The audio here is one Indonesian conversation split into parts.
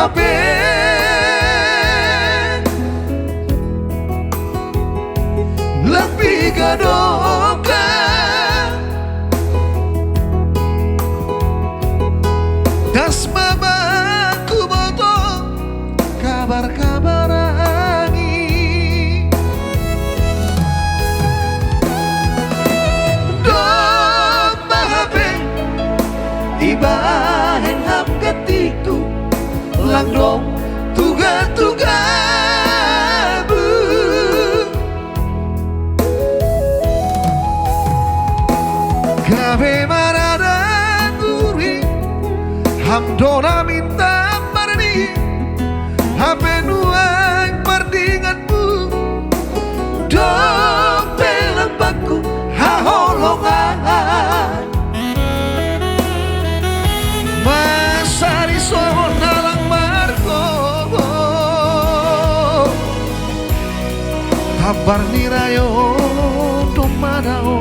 HP lebih gadoka das mamaku boto kabar-kabar angin domba HP ibahen ham ketiku langdong tuga-tuga bu kabe marada guri hamdona minta marni hape nuang pardinganmu dong pelempakku haholongan masari sohon nalang margo kabar nirayo domadao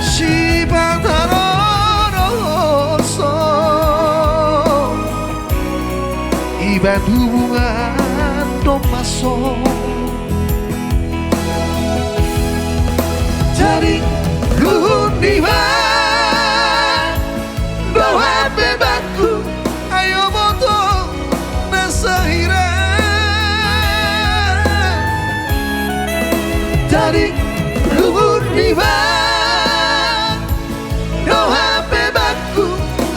si pantaroso iban hubungan domaso jadi luhur diva doa bebanku ayo moto nasahira dari luhur diva doa bebanku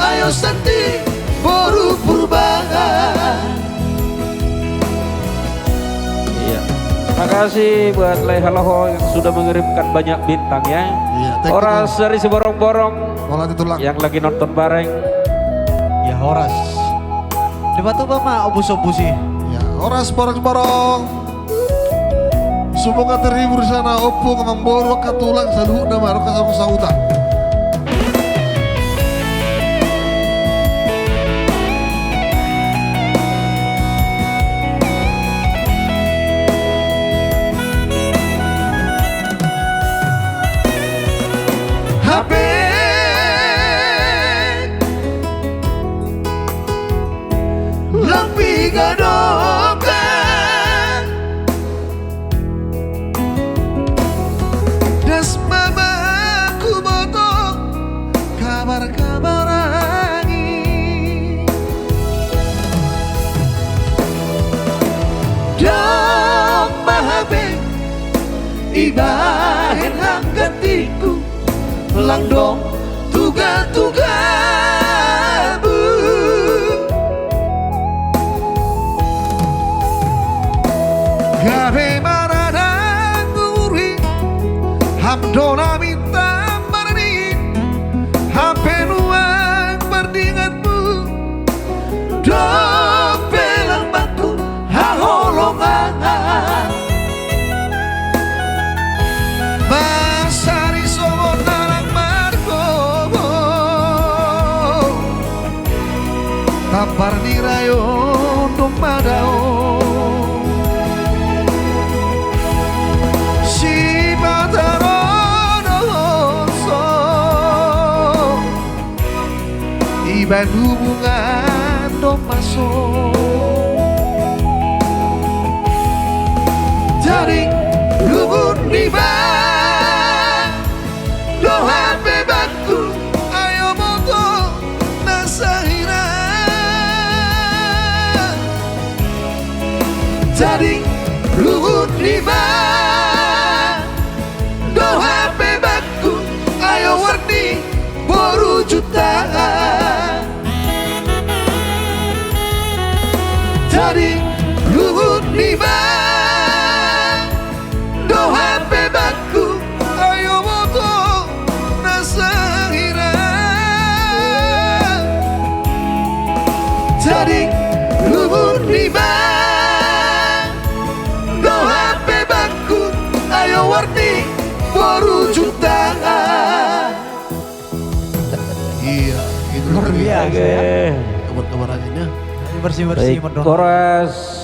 ayo santi boru perubahan. Iya. Terima kasih buat Leihaloho yang sudah mengirimkan banyak bintang ya. Iya, Horas dari Seborong-Borong yang lagi nonton bareng. Ya Horas. Di batu mama obus-obusi. Ya, Horas borong-borong. Semoga terhibur sana opung memboro katulang salu nama rokas aku sauta. HP lebih gadokan das mamaku boto kabar-kabar angin domba HP ibahen hang getiku langdong tuga-tuga bu gabe marada guri hamdona minta marni hape nuang pardinganmu dong pelembatu haholongan masari songon kabar nirayo domadao si pantaroso iban hubungan domaso jadi luhur niba doa bebanku ayo moto nasahira jadi luhur lima doa bebanku ayo warni boru jutaan jadi luhur lima doa bebanku ayo moto nasahira jadi luhur lima warni baru jutaan. Iya, itu luar biasa ya. Kabar-kabar anginnya bersih-bersih. Koras